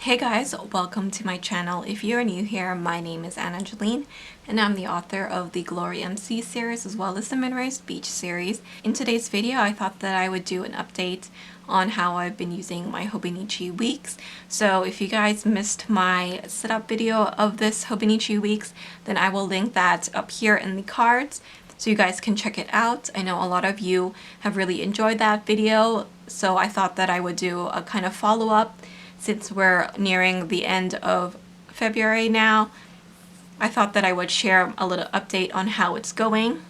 Hey guys, welcome to my channel. If you're new here, my name is Jolene and I'm the author of the Glory MC series as well as the MOONRISE Beach series. In today's video, I thought that I would do an update on how I've been using my Hobonichi weeks. So if you guys missed my setup video of this Hobonichi weeks, then I will link that up here in the cards so you guys can check it out. I know a lot of you have really enjoyed that video, so I thought that I would do a kind of follow-up. Since we're nearing the end of February now, I thought that I would share a little update on how it's going.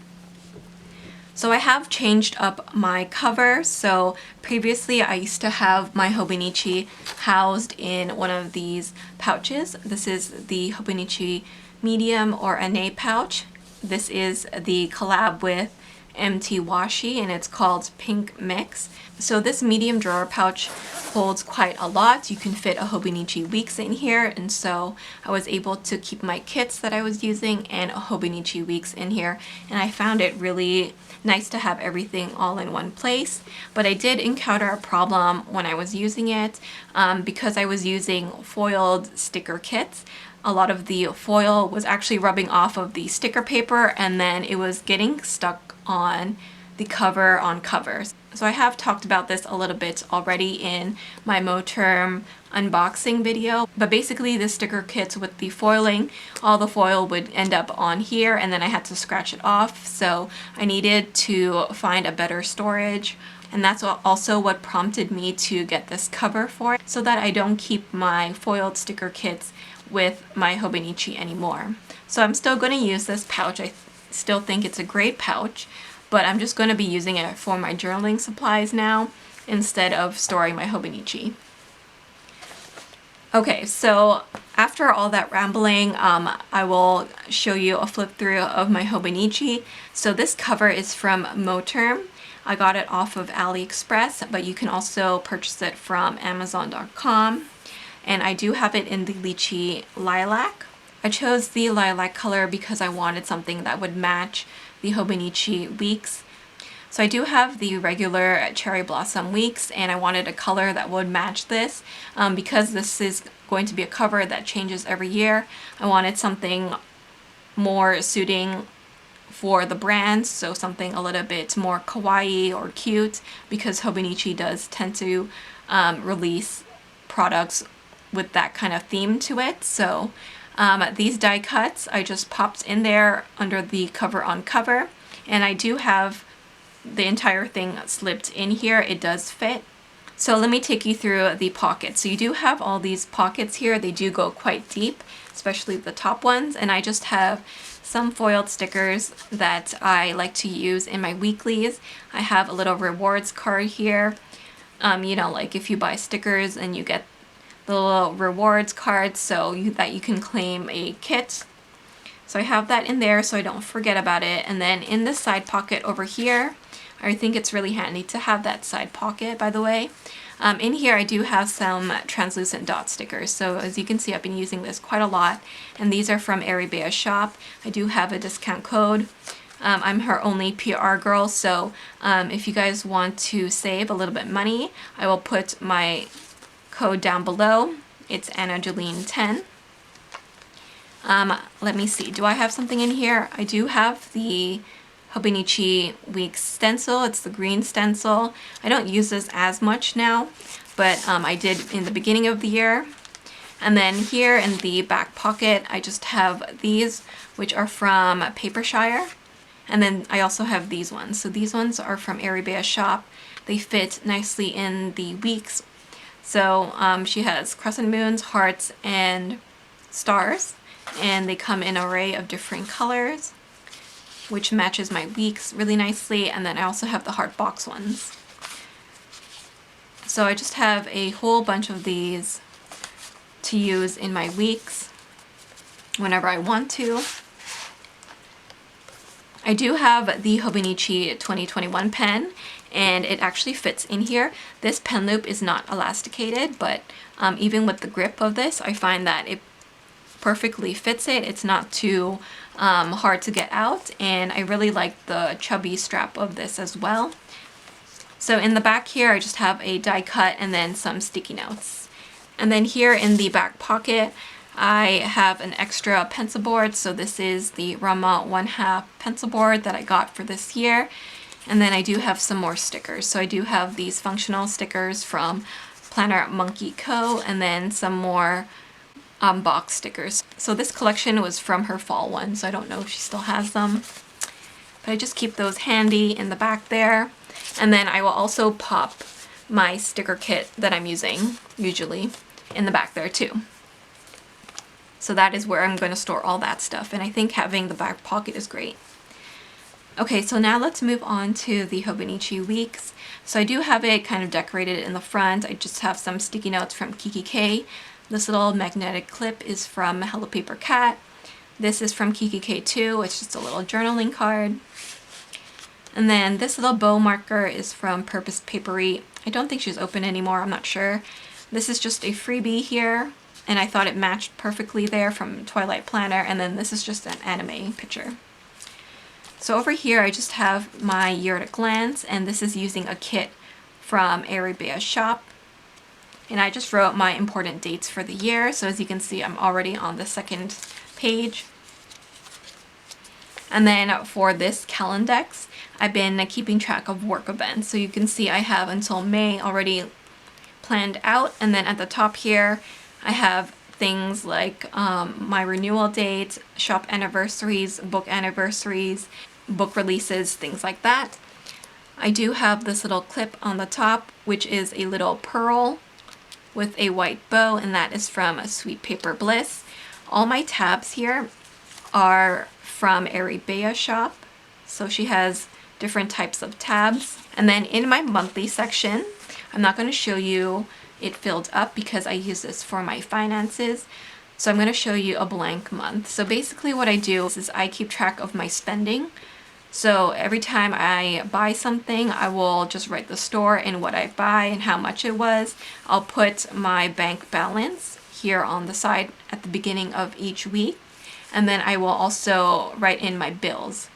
So I have changed up my cover. So previously I used to have my Hobonichi housed in one of these pouches. This is the Hobonichi medium or NA pouch. This is the collab with MT Washi and it's called Pink Mix. So this medium drawer pouch holds quite a lot. You can fit a Hobonichi weeks in here, and so I was able to keep my kits that I was using and a Hobonichi weeks in here, and I found it really nice to have everything all in one place. But I did encounter a problem when I was using it because I was using foiled sticker kits. A lot of the foil was actually rubbing off of the sticker paper and then it was getting stuck on the cover on covers. So I have talked about this a little bit already in my Moterm unboxing video, but basically the sticker kits with the foiling, all the foil would end up on here and then I had to scratch it off. So I needed to find a better storage, and that's also what prompted me to get this cover for it, so that I don't keep my foiled sticker kits with my Hobonichi anymore. So I'm still going to use this pouch. I still think it's a great pouch, but I'm just going to be using it for my journaling supplies now instead of storing my Hobonichi. Okay, so after all that rambling, I will show you a flip through of my Hobonichi. So this cover is from Moterm. I got it off of AliExpress, but you can also purchase it from Amazon.com. And I do have it in the lychee lilac. I chose the lilac color because I wanted something that would match the Hobonichi weeks. So I do have the regular cherry blossom weeks, and I wanted a color that would match this. Because this is going to be a cover that changes every year, I wanted something more suiting for the brand, so something a little bit more kawaii or cute, because Hobonichi does tend to release products with that kind of theme to it. So these die cuts I just popped in there under the cover on cover, and I do have the entire thing slipped in here. It does fit. So let me take you through the pockets. So you do have all these pockets here. They do go quite deep, especially the top ones, and I just have some foiled stickers that I like to use in my weeklies. I have a little rewards card here. You know, like if you buy stickers and you get the little rewards card so that you can claim a kit. So I have that in there so I don't forget about it. And then in this side pocket over here, I think it's really handy to have that side pocket, by the way. In here I do have some translucent dot stickers. So as you can see, I've been using this quite a lot, and these are from Ariebea shop. I do have a discount code. I'm her only PR girl, so if you guys want to save a little bit money, I will put my code down below. It's AnnaJolene10. Let me see, do I have something in here? I do have the Hobonichi week stencil. It's the green stencil. I don't use this as much now, but I did in the beginning of the year. And then here in the back pocket, I just have these, which are from Papershire. And then I also have these ones. So these ones are from Ariebea shop. They fit nicely in the weeks. So she has crescent moons, hearts, and stars, and they come in an array of different colors, which matches my weeks really nicely. And then I also have the heart box ones. So I just have a whole bunch of these to use in my weeks whenever I want to. I do have the Hobonichi 2021 pen, and it actually fits in here. This pen loop is not elasticated, but even with the grip of this, I find that it perfectly fits it. It's not too hard to get out, and I really like the chubby strap of this as well. So in the back here, I just have a die cut and then some sticky notes. And then here in the back pocket, I have an extra pencil board. So this is the Rama 1/2 pencil board that I got for this year. And then I do have some more stickers. So I do have these functional stickers from Planner Monkey Co. and then some more box stickers. So this collection was from her fall one, so I don't know if she still has them. But I just keep those handy in the back there. And then I will also pop my sticker kit that I'm using usually in the back there too. So that is where I'm going to store all that stuff, and I think having the back pocket is great. Okay, so now let's move on to the Hobonichi weeks. So I do have it kind of decorated in the front. I just have some sticky notes from Kiki K. This little magnetic clip is from Hello Paper Cat. This is from Kiki K too. It's just a little journaling card. And then this little bow marker is from Purpose Papery. I don't think she's open anymore, I'm not sure. This is just a freebie here, and I thought it matched perfectly there from Twilight Planner, and then this is just an anime picture. So over here I just have my year at a glance, and this is using a kit from Ariebea shop. And I just wrote my important dates for the year, so as you can see I'm already on the second page. And then for this Calendex, I've been keeping track of work events. So you can see I have until May already planned out, and then at the top here I have things like my renewal dates, shop anniversaries, book releases, things like that. I do have this little clip on the top, which is a little pearl with a white bow, and that is from Sweet Paper Bliss. All my tabs here are from Ariebea shop, so she has different types of tabs. And then in my monthly section, I'm not going to show you it filled up because I use this for my finances. So I'm going to show you a blank month. So basically what I do is I keep track of my spending. So every time I buy something, I will just write the store and what I buy and how much it was. I'll put my bank balance here on the side at the beginning of each week. And then I will also write in my bills.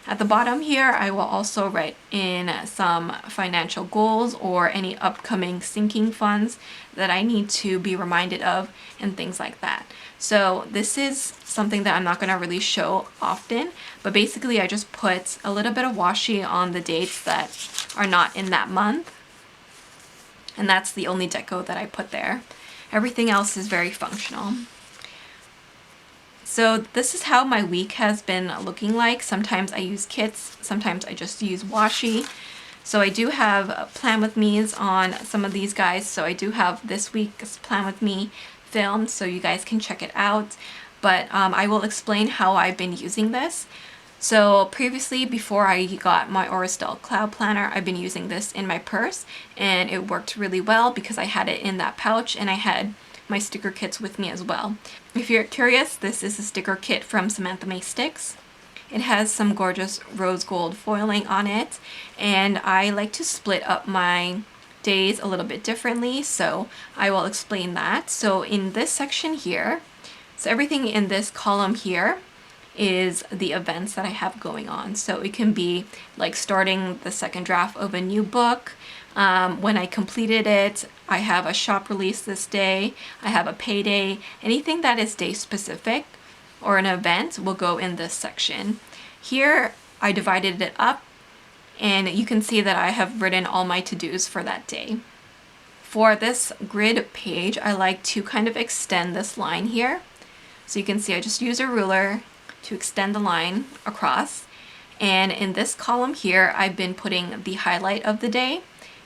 At the bottom here, I will also write in some financial goals or any upcoming sinking funds that I need to be reminded of and things like that. So this is something that I'm not going to really show often, but basically I just put a little bit of washi on the dates that are not in that month. And that's the only deco that I put there. Everything else is very functional. So this is how my week has been looking like. Sometimes I use kits, sometimes I just use washi. So I do have Plan With Me's on some of these guys. So I do have this week's Plan With Me filmed, so you guys can check it out. But I will explain how I've been using this. So previously, before I got my Auristelle Cloud Planner, I've been using this in my purse, and it worked really well because I had it in that pouch and I had my sticker kits with me as well. If you're curious, this is a sticker kit from SamanthaMaeStickers. It has some gorgeous rose gold foiling on it, and I like to split up my days a little bit differently, so I will explain that. So in this section here, so everything in this column here is the events that I have going on. So it can be like starting the second draft of a new book. When I completed it, I have a shop release this day, I have a payday, anything that is day specific or an event will go in this section. Here I divided it up, and you can see that I have written all my to-dos for that day. For this grid page, I like to kind of extend this line here. So you can see I just use a ruler to extend the line across. And in this column here, I've been putting the highlight of the day,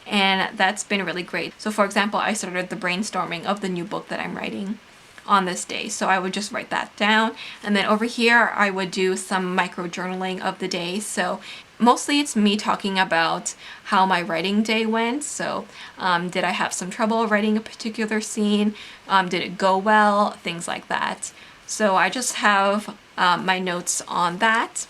and that's been really great. So for example, I started the brainstorming of the new book that I'm writing on this day. So I would just write that down. And then over here, I would do some micro journaling of the day. So mostly it's me talking about how my writing day went. So did I have some trouble writing a particular scene? Did it go well? Things like that. So I just have my notes on that.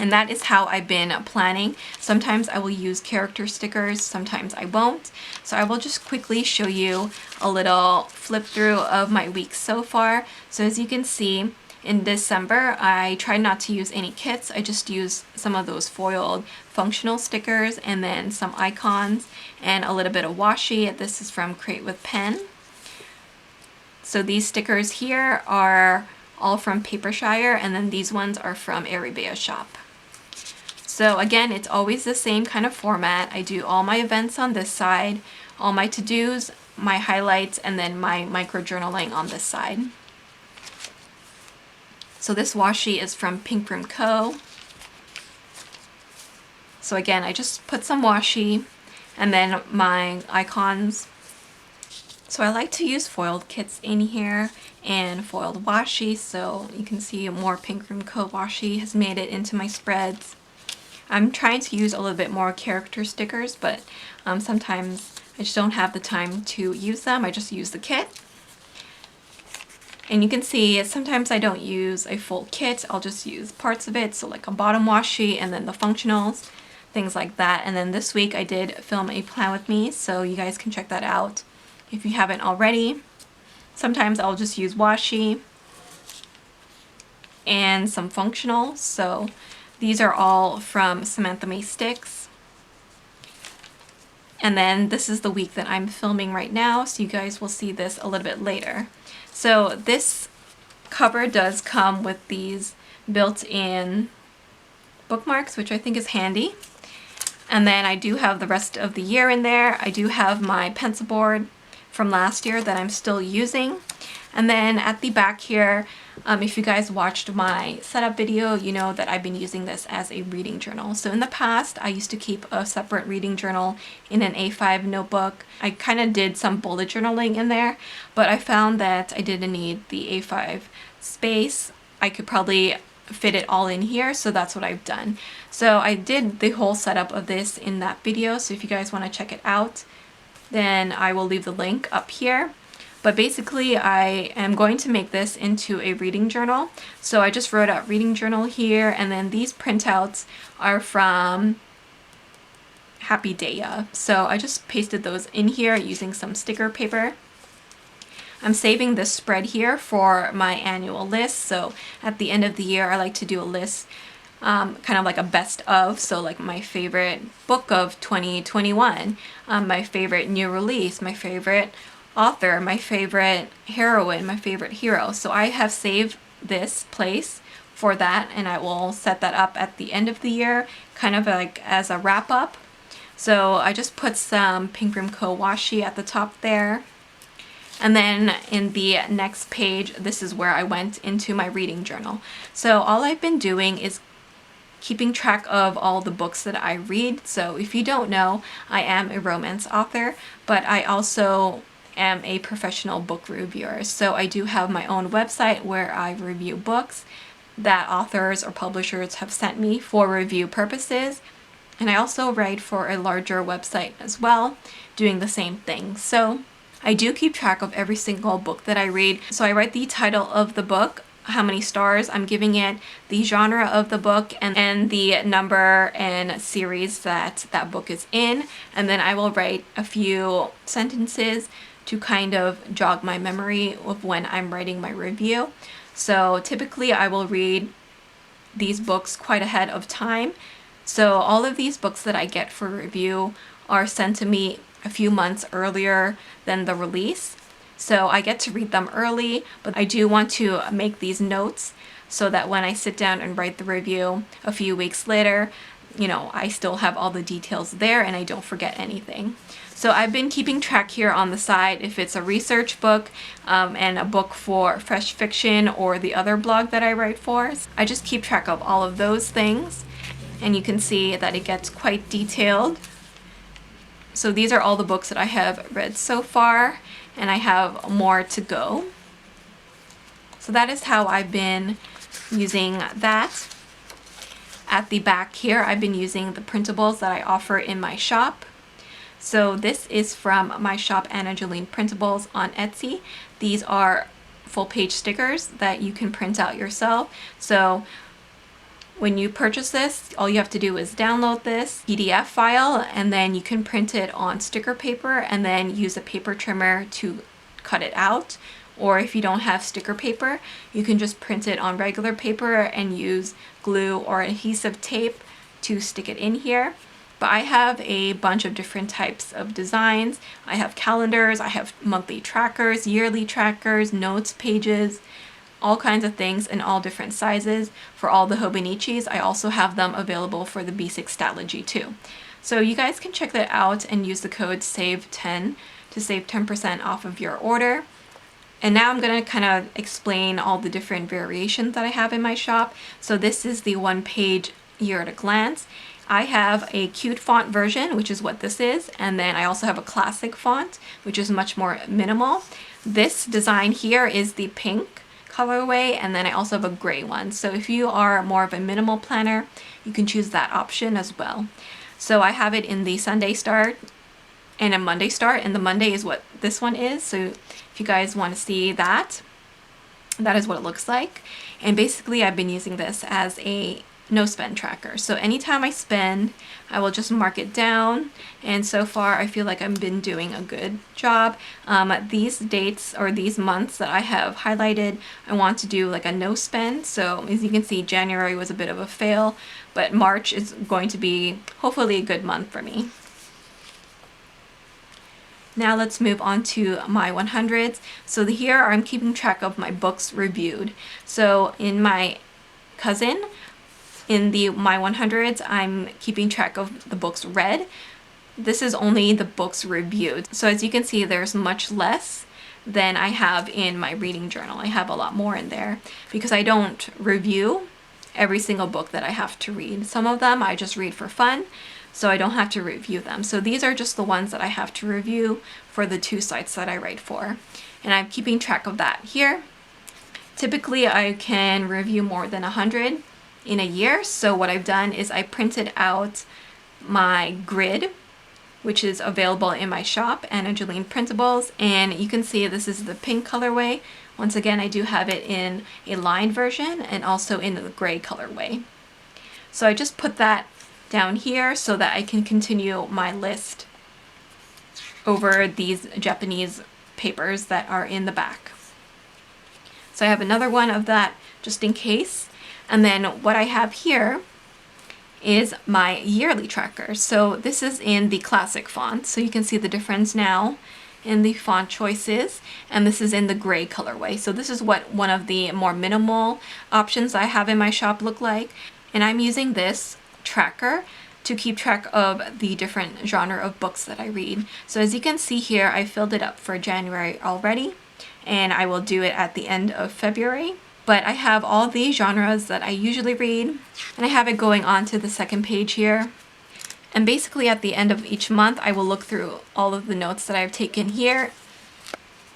And that is how I've been planning. Sometimes I will use character stickers, sometimes I won't. So I will just quickly show you a little flip through of my week so far. So as you can see, in December, I tried not to use any kits. I just used some of those foiled functional stickers and then some icons and a little bit of washi. This is from Create with Pen. So these stickers here are all from Papershire, and then these ones are from Ariebea shop. So again, it's always the same kind of format. I do all my events on this side, all my to-dos, my highlights, and then my micro journaling on this side. So this washi is from Pink Room Co. So again, I just put some washi and then my icons. So I like to use foiled kits in here and foiled washi, so you can see more Pink Room Co. washi has made it into my spreads. I'm trying to use a little bit more character stickers, but sometimes I just don't have the time to use them. I just use the kit. And you can see sometimes I don't use a full kit. I'll just use parts of it, so like a bottom washi and then the functionals, things like that. And then this week I did film a plan with me, so you guys can check that out if you haven't already. Sometimes I'll just use washi and some functionals. So these are all from SamanthaMaeStickers. And then this is the week that I'm filming right now, so you guys will see this a little bit later. So this cover does come with these built-in bookmarks, which I think is handy. And then I do have the rest of the year in there. I do have my pencil board from last year that I'm still using. And then at the back here, if you guys watched my setup video, you know that I've been using this as a reading journal. So in the past, I used to keep a separate reading journal in an A5 notebook. I kind of did some bullet journaling in there, but I found that I didn't need the A5 space. I could probably fit it all in here, so that's what I've done. So I did the whole setup of this in that video, so if you guys want to check it out, then I will leave the link up here. But basically I am going to make this into a reading journal. So I just wrote out reading journal here, and then these printouts are from HappyDaya. So I just pasted those in here using some sticker paper. I'm saving this spread here for my annual list. So at the end of the year, I like to do a list, kind of like a best of. So like my favorite book of 2021, my favorite new release, my favorite author, my favorite heroine, my favorite hero. So I have saved this place for that, and I will set that up at the end of the year, kind of like as a wrap up. So I just put some Pink Room Co. washi at the top there. And then in the next page, this is where I went into my reading journal. So all I've been doing is keeping track of all the books that I read. So if you don't know, I am a romance author, but I also am a professional book reviewer. So I do have my own website where I review books that authors or publishers have sent me for review purposes. And I also write for a larger website as well, doing the same thing. So I do keep track of every single book that I read. So I write the title of the book, how many stars I'm giving it, the genre of the book, and the number and series that that book is in. And then I will write a few sentences to kind of jog my memory of when I'm writing my review. So typically I will read these books quite ahead of time. So all of these books that I get for review are sent to me a few months earlier than the release. So I get to read them early, but I do want to make these notes so that when I sit down and write the review a few weeks later, you know, I still have all the details there and I don't forget anything. So I've been keeping track here on the side if it's a research book and a book for Fresh Fiction or the other blog that I write for. I just keep track of all of those things, and you can see that it gets quite detailed. So these are all the books that I have read so far, and I have more to go. So that is how I've been using that. At the back here, I've been using the printables that I offer in my shop. So this is from my shop, Jolene Printables on Etsy. These are full page stickers that you can print out yourself. So when you purchase this, all you have to do is download this PDF file, and then you can print it on sticker paper and then use a paper trimmer to cut it out. Or if you don't have sticker paper, you can just print it on regular paper and use glue or adhesive tape to stick it in here. But I have a bunch of different types of designs. I have calendars, I have monthly trackers, yearly trackers, notes pages, all kinds of things in all different sizes. For all the Hobonichis, I also have them available for the B6 Statlogy too. So you guys can check that out and use the code SAVE10 to save 10% off of your order. And now I'm going to kind of explain all the different variations that I have in my shop. So this is the one-page year at a glance. I have a cute font version, which is what this is, and then I also have a classic font, which is much more minimal. This design here is the pink colorway, and then I also have a gray one. So if you are more of a minimal planner, you can choose that option as well. So I have it in the Sunday start and a Monday start, and the Monday is what this one is. So if you guys want to see that, that is what it looks like. And basically I've been using this as a no spend tracker. So anytime I spend, I will just mark it down. And so far I feel like I've been doing a good job. These dates or these months that I have highlighted, I want to do like a no spend. So as you can see, January was a bit of a fail, but March is going to be hopefully a good month for me. Now let's move on to my 100s. So here I'm keeping track of my books reviewed. So in my cousin, in the my 100s, I'm keeping track of the books read. This is only the books reviewed. So as you can see, there's much less than I have in my reading journal. I have a lot more in there because I don't review every single book that I have to read. Some of them I just read for fun, so I don't have to review them. So these are just the ones that I have to review for the 2 sites that I write for. And I'm keeping track of that here. Typically I can review more than 100 in a year. So what I've done is I printed out my grid, which is available in my shop, Jolene Printables, and you can see this is the pink colorway. Once again, I do have it in a lined version and also in the gray colorway. So I just put that down here so that I can continue my list over these Japanese papers that are in the back. So I have another one of that just in case. And then what I have here is my yearly tracker. So this is in the classic font. So you can see the difference now in the font choices. And this is in the gray colorway. So this is what one of the more minimal options I have in my shop look like. And I'm using this tracker to keep track of the different genre of books that I read. So as you can see here, I filled it up for January already, and I will do it at the end of February. But I have all the genres that I usually read, and I have it going on to the second page here. And basically at the end of each month, I will look through all of the notes that I've taken here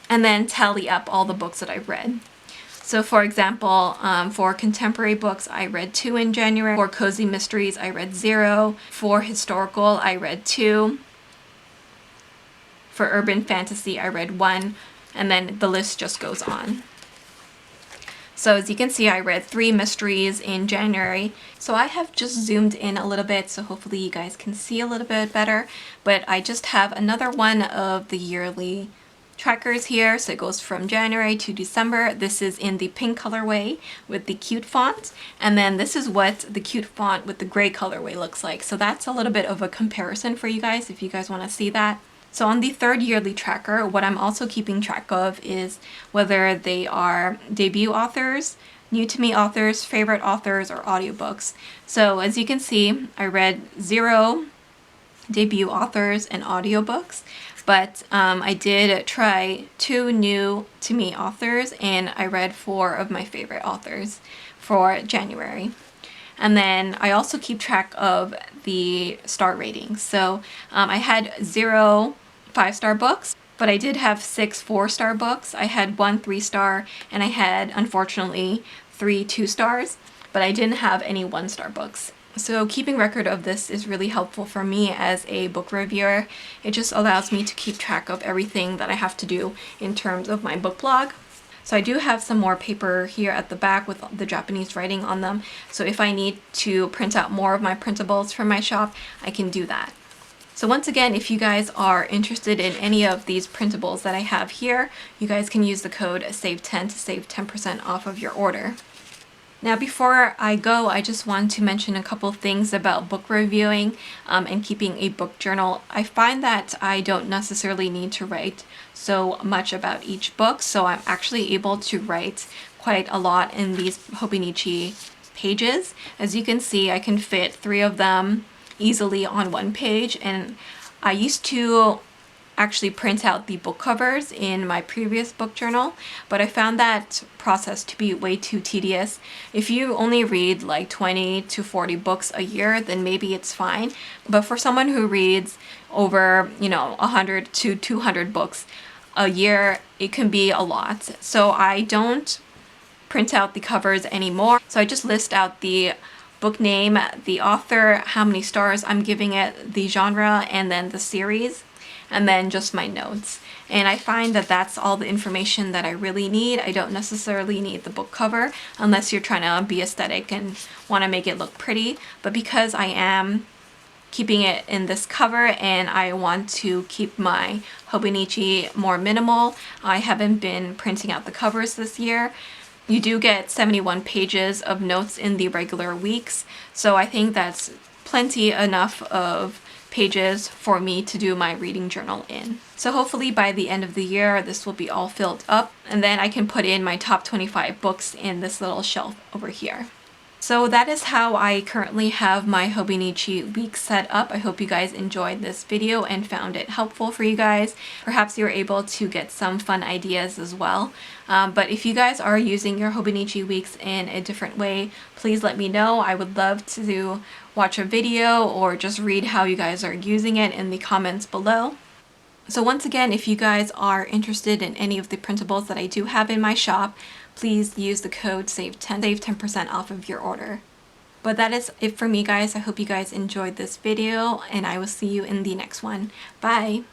and then tally up all the books that I've read. So for example, for contemporary books, I read 2 in January. For cozy mysteries, I read 0. For historical, I read 2. For urban fantasy, I read 1. And then the list just goes on. So as you can see, I read 3 mysteries in January. So I have just zoomed in a little bit, so hopefully you guys can see a little bit better. But I just have another one of the yearly trackers here. So it goes from January to December. This is in the pink colorway with the cute font. And then this is what the cute font with the gray colorway looks like. So that's a little bit of a comparison for you guys if you guys want to see that. So on the 3rd yearly tracker, what I'm also keeping track of is whether they are debut authors, new to me authors, favorite authors, or audiobooks. So as you can see, I read 0 debut authors and audiobooks, but I did try 2 new to me authors, and I read 4 of my favorite authors for January. And then I also keep track of the star ratings. So I had 0 5-star books, but I did have 6 4-star books. I had 1 3-star, and I had, unfortunately, 3 2-stars, but I didn't have any 1-star books. So keeping record of this is really helpful for me as a book reviewer. It just allows me to keep track of everything that I have to do in terms of my book blog. So I do have some more paper here at the back with the Japanese writing on them. So if I need to print out more of my printables from my shop, I can do that. So once again, if you guys are interested in any of these printables that I have here, you guys can use the code SAVE10 to save 10% off of your order. Now before I go, I just want to mention a couple things about book reviewing and keeping a book journal. I find that I don't necessarily need to write so much about each book, so I'm actually able to write quite a lot in these Hobonichi pages. As you can see, I can fit 3 of them easily on one page, and I used to actually print out the book covers in my previous book journal, but I found that process to be way too tedious. If you only read like 20 to 40 books a year, then maybe it's fine. But for someone who reads over, 100 to 200 books a year, it can be a lot. So I don't print out the covers anymore. So I just list out the book name, the author, how many stars I'm giving it, the genre, and then the series, and then just my notes. And I find that that's all the information that I really need. I don't necessarily need the book cover unless you're trying to be aesthetic and want to make it look pretty. But because I am keeping it in this cover and I want to keep my Hobonichi more minimal, I haven't been printing out the covers this year. You do get 71 pages of notes in the regular weeks, so I think that's plenty enough of pages for me to do my reading journal in. So hopefully by the end of the year this will be all filled up, and then I can put in my top 25 books in this little shelf over here. So that is how I currently have my Hobonichi week set up. I hope you guys enjoyed this video and found it helpful for you guys. Perhaps you were able to get some fun ideas as well. But if you guys are using your Hobonichi weeks in a different way, please let me know. I would love to watch a video or just read how you guys are using it in the comments below. So once again, if you guys are interested in any of the printables that I do have in my shop, please use the code SAVE10, save 10% off of your order. But that is it for me, guys. I hope you guys enjoyed this video, and I will see you in the next one. Bye!